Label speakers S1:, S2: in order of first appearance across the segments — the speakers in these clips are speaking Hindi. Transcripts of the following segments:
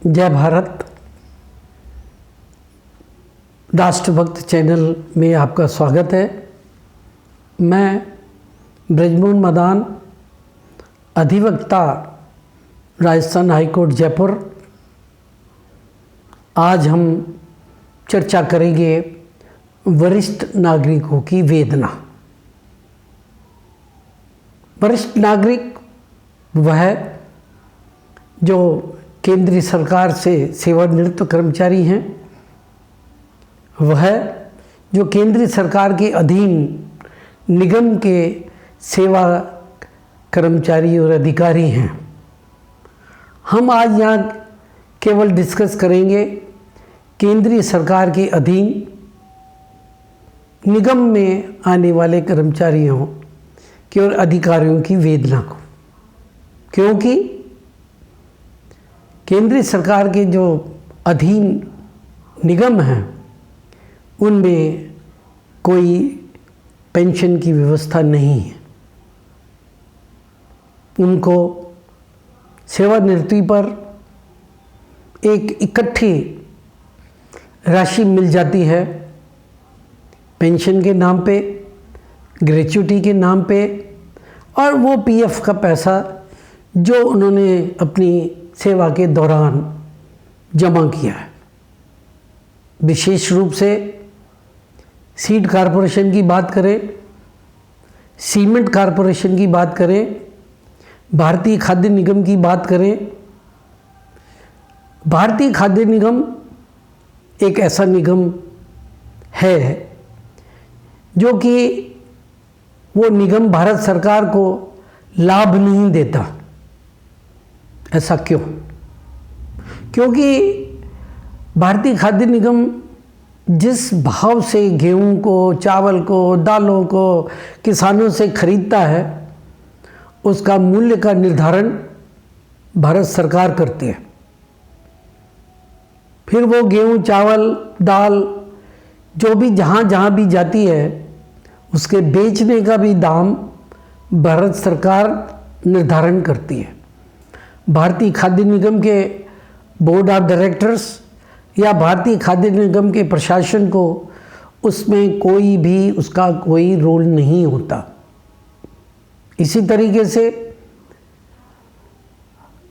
S1: जय भारत। राष्ट्रभक्त चैनल में आपका स्वागत है। मैं ब्रजमोहन मदान, अधिवक्ता, राजस्थान हाईकोर्ट जयपुर। आज हम चर्चा करेंगे वरिष्ठ नागरिकों की वेदना। वरिष्ठ नागरिक वह जो केंद्रीय सरकार से सेवानिवृत्त कर्मचारी हैं, वह जो केंद्रीय सरकार के अधीन निगम के सेवा कर्मचारी और अधिकारी हैं। हम आज यहाँ केवल डिस्कस करेंगे केंद्रीय सरकार के अधीन निगम में आने वाले कर्मचारियों की और अधिकारियों की वेदना को, क्योंकि केंद्रीय सरकार के जो अधीन निगम हैं उनमें कोई पेंशन की व्यवस्था नहीं है। उनको सेवानिवृत्ति पर एक इकट्ठी राशि मिल जाती है, पेंशन के नाम पे, ग्रेच्युटी के नाम पे, और वो पीएफ का पैसा जो उन्होंने अपनी सेवा के दौरान जमा किया है। विशेष रूप से सीड कॉरपोरेशन की बात करें, सीमेंट कॉरपोरेशन की बात करें, भारतीय खाद्य निगम की बात करें। भारतीय खाद्य निगम एक ऐसा निगम है जो कि वो निगम भारत सरकार को लाभ नहीं देता। ऐसा क्यों? क्योंकि भारतीय खाद्य निगम जिस भाव से गेहूं को, चावल को, दालों को किसानों से खरीदता है, उसका मूल्य का निर्धारण भारत सरकार करती है। फिर वो गेहूं, चावल, दाल जो भी जहाँ भी जाती है, उसके बेचने का भी दाम भारत सरकार निर्धारण करती है। भारतीय खाद्य निगम के बोर्ड ऑफ डायरेक्टर्स या भारतीय खाद्य निगम के प्रशासन को उसमें कोई भी उसका कोई रोल नहीं होता। इसी तरीके से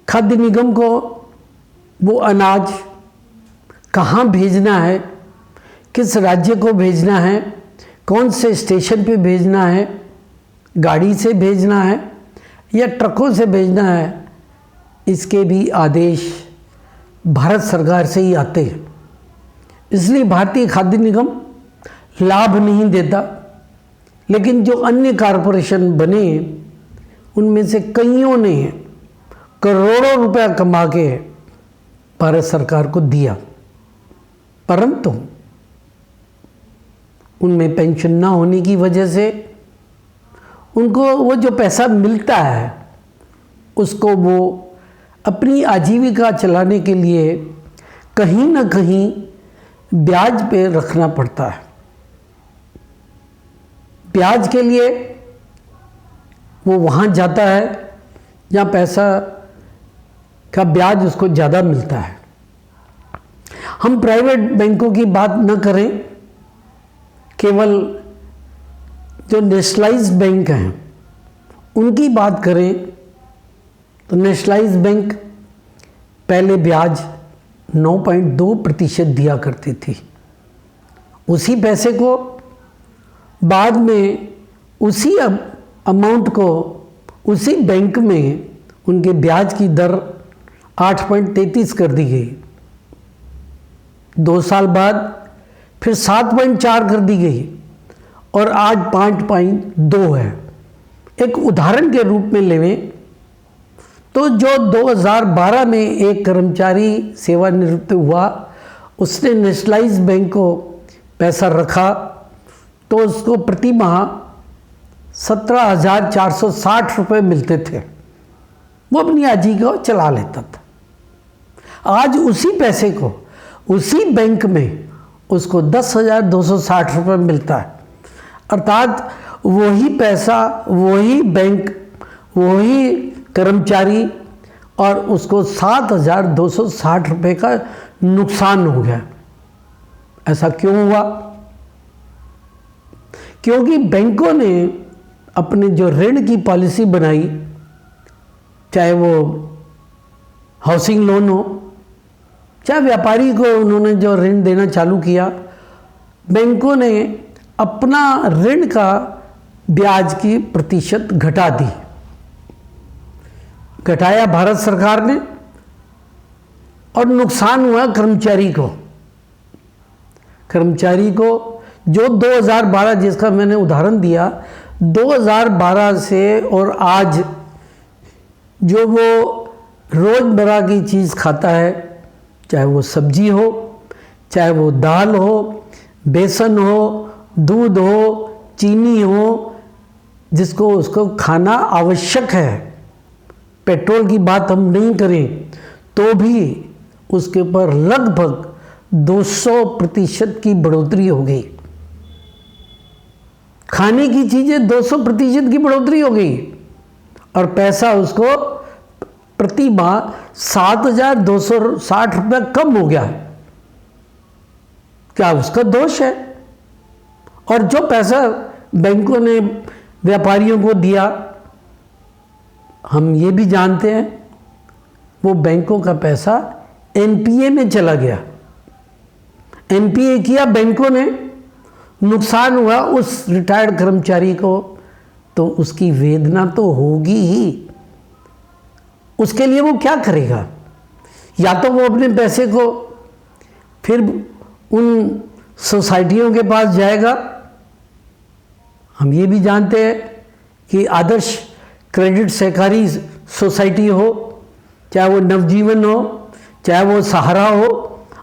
S1: खाद्य निगम को वो अनाज कहाँ भेजना है, किस राज्य को भेजना है, कौन से स्टेशन पे भेजना है, गाड़ी से भेजना है या ट्रकों से भेजना है, इसके भी आदेश भारत सरकार से ही आते हैं। इसलिए भारतीय खाद्य निगम लाभ नहीं देता। लेकिन जो अन्य कॉरपोरेशन बने, उनमें से कईयों ने करोड़ों रुपया कमा के भारत सरकार को दिया, परंतु उनमें पेंशन ना होने की वजह से उनको वो जो पैसा मिलता है उसको वो अपनी आजीविका चलाने के लिए कहीं ना कहीं ब्याज पे रखना पड़ता है। ब्याज के लिए वो वहाँ जाता है जहाँ पैसा का ब्याज उसको ज़्यादा मिलता है। हम प्राइवेट बैंकों की बात न करें, केवल जो नेशनलाइज्ड बैंक हैं उनकी बात करें तो नेशनलाइज्ड बैंक पहले ब्याज 9.2% दिया करती थी। उसी पैसे को बाद में उसी अमाउंट को उसी बैंक में उनके ब्याज की दर 8.33 कर दी गई। 2 साल बाद फिर 7.4 कर दी गई और आज 5.2 है। एक उदाहरण के रूप में लेवें तो जो 2012 में एक कर्मचारी सेवानिवृत्त हुआ, उसने नेशनलाइज्ड बैंक को पैसा रखा तो उसको प्रति माह 17,460 रुपये मिलते थे। वो अपनी आजीविका चला लेता था। आज उसी पैसे को उसी बैंक में उसको 10,260 रुपये मिलता है। अर्थात वही पैसा, वही बैंक, वही कर्मचारी और उसको 7,260 रुपये का नुकसान हो गया। ऐसा क्यों हुआ? क्योंकि बैंकों ने अपने जो ऋण की पॉलिसी बनाई, चाहे वो हाउसिंग लोन हो, चाहे व्यापारी को उन्होंने जो ऋण देना चालू किया, बैंकों ने अपना ऋण का ब्याज की प्रतिशत घटा दी। घटाया भारत सरकार ने, और नुकसान हुआ कर्मचारी को। कर्मचारी को जो 2012, जिसका मैंने उदाहरण दिया, 2012 से और आज जो वो रोज़मर्रा की चीज़ खाता है, चाहे वो सब्जी हो, चाहे वो दाल हो, बेसन हो, दूध हो, चीनी हो, जिसको उसको खाना आवश्यक है, पेट्रोल की बात हम नहीं करें तो भी उसके ऊपर लगभग 200% की बढ़ोतरी हो गई। खाने की चीज़ें 200% की बढ़ोतरी हो गई, और पैसा उसको प्रति माह 7,260 रुपये कम हो गया है। क्या उसका दोष है? और जो पैसा बैंकों ने व्यापारियों को दिया, हम ये भी जानते हैं वो बैंकों का पैसा एनपीए में चला गया। एनपीए किया बैंकों ने, नुकसान हुआ उस रिटायर्ड कर्मचारी को, तो उसकी वेदना तो होगी ही। उसके लिए वो क्या करेगा? या तो वो अपने पैसे को फिर उन सोसाइटियों के पास जाएगा। हम ये भी जानते हैं कि आदर्श क्रेडिट सहकारी सोसाइटी हो, चाहे वो नवजीवन हो, चाहे वो सहारा हो,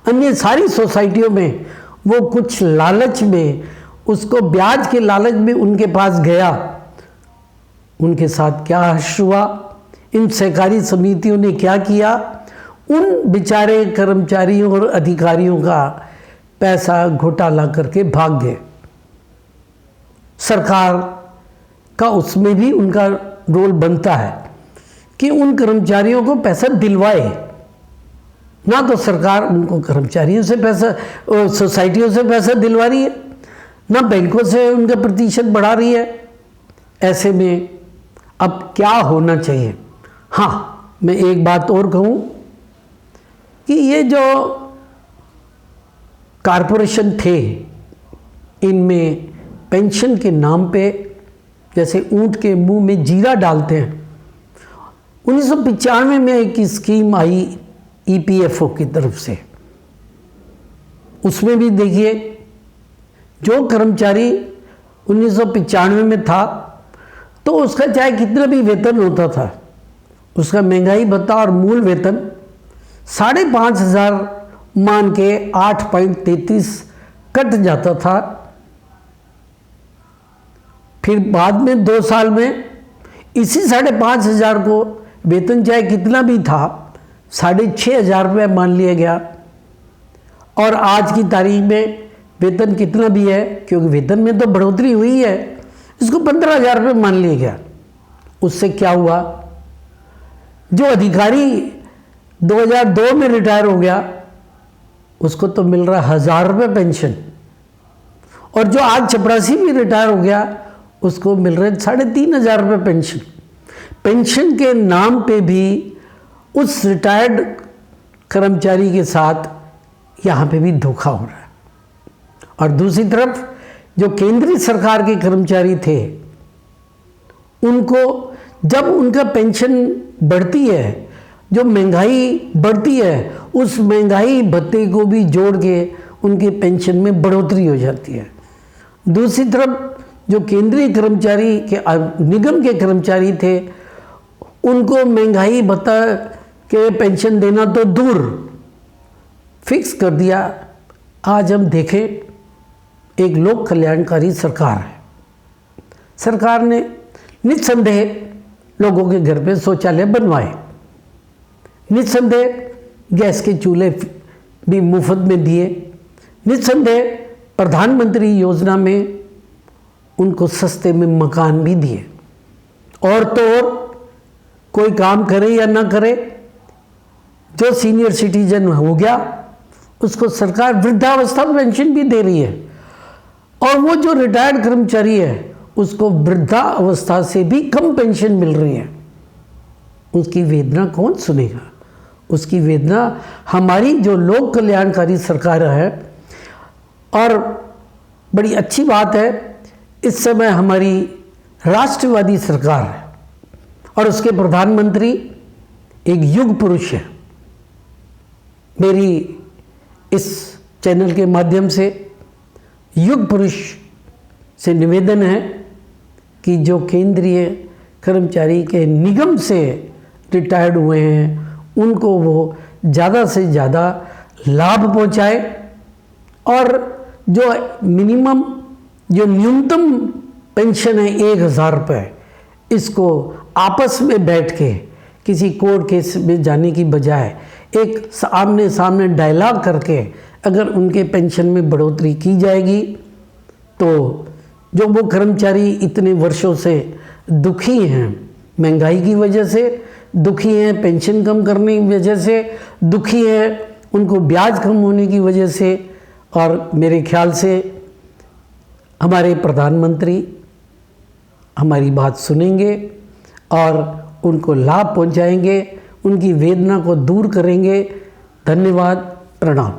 S1: अन्य सारी सोसाइटियों में वो कुछ लालच में, उसको ब्याज के लालच में उनके पास गया। उनके साथ क्या हर्ष हुआ? इन सहकारी समितियों ने क्या किया? उन बेचारे कर्मचारियों और अधिकारियों का पैसा घोटाला करके भाग गए। सरकार का उसमें भी उनका रोल बनता है कि उन कर्मचारियों को पैसा दिलवाए। ना तो सरकार उनको कर्मचारियों से पैसा, सोसाइटियों से पैसा दिलवा रही है, ना बैंकों से उनका प्रतिशत बढ़ा रही है। ऐसे में अब क्या होना चाहिए? हाँ, मैं एक बात और कहूँ कि ये जो कारपोरेशन थे, इनमें पेंशन के नाम पे जैसे ऊंट के मुंह में जीरा डालते हैं। 1995 में एक स्कीम आई ईपीएफओ की तरफ से, उसमें भी देखिए जो कर्मचारी 1995 में था तो उसका चाहे कितना भी वेतन होता था, उसका महंगाई भत्ता और मूल वेतन 5,500 मान के 8.33 कट जाता था। फिर बाद में 2 साल में इसी 5,500 को वेतन चाहे कितना भी था 6,500 रुपये मान लिया गया, और आज की तारीख में वेतन कितना भी है, क्योंकि वेतन में तो बढ़ोतरी हुई है, इसको 15,000 रुपये मान लिया गया। उससे क्या हुआ? जो अधिकारी 2002 में रिटायर हो गया उसको तो मिल रहा 1,000 रुपये पेंशन, और जो आज चपरासी भी रिटायर हो गया उसको मिल रहे 3,500 रुपये पेंशन। पेंशन के नाम पे भी उस रिटायर्ड कर्मचारी के साथ यहाँ पे भी धोखा हो रहा है। और दूसरी तरफ जो केंद्रीय सरकार के कर्मचारी थे, उनको जब उनका पेंशन बढ़ती है, जो महंगाई बढ़ती है, उस महंगाई भत्ते को भी जोड़ के उनकी पेंशन में बढ़ोतरी हो जाती है। दूसरी तरफ जो केंद्रीय कर्मचारी के निगम के कर्मचारी थे, उनको महंगाई भत्ता के पेंशन देना तो दूर, फिक्स कर दिया। आज हम देखें, एक लोक कल्याणकारी सरकार है। सरकार ने निस्संदेह लोगों के घर पे शौचालय बनवाए, निस्संदेह गैस के चूल्हे भी मुफ्त में दिए, निस्संदेह प्रधानमंत्री योजना में उनको सस्ते में मकान भी दिए। और तो और कोई काम करे या ना करे, जो सीनियर सिटीजन हो गया उसको सरकार वृद्धावस्था पेंशन भी दे रही है, और वो जो रिटायर्ड कर्मचारी है उसको वृद्धावस्था से भी कम पेंशन मिल रही है। उसकी वेदना कौन सुनेगा? उसकी वेदना हमारी जो लोक कल्याणकारी सरकार है। और बड़ी अच्छी बात है, इस समय हमारी राष्ट्रवादी सरकार है और उसके प्रधानमंत्री एक युग पुरुष है। मेरी इस चैनल के माध्यम से युग पुरुष से निवेदन है कि जो केंद्रीय कर्मचारी के निगम से रिटायर्ड हुए हैं उनको वो ज़्यादा से ज़्यादा लाभ पहुंचाए, और जो मिनिमम जो न्यूनतम पेंशन है 1,000 रुपये, इसको आपस में बैठ के किसी कोर्ट केस में जाने की बजाय एक आमने सामने डायलॉग करके अगर उनके पेंशन में बढ़ोतरी की जाएगी तो जो वो कर्मचारी इतने वर्षों से दुखी हैं, महंगाई की वजह से दुखी हैं, पेंशन कम करने की वजह से दुखी हैं, उनको ब्याज कम होने की वजह से, और मेरे ख्याल से हमारे प्रधानमंत्री हमारी बात सुनेंगे और उनको लाभ पहुंचाएंगे, उनकी वेदना को दूर करेंगे। धन्यवाद, प्रणाम।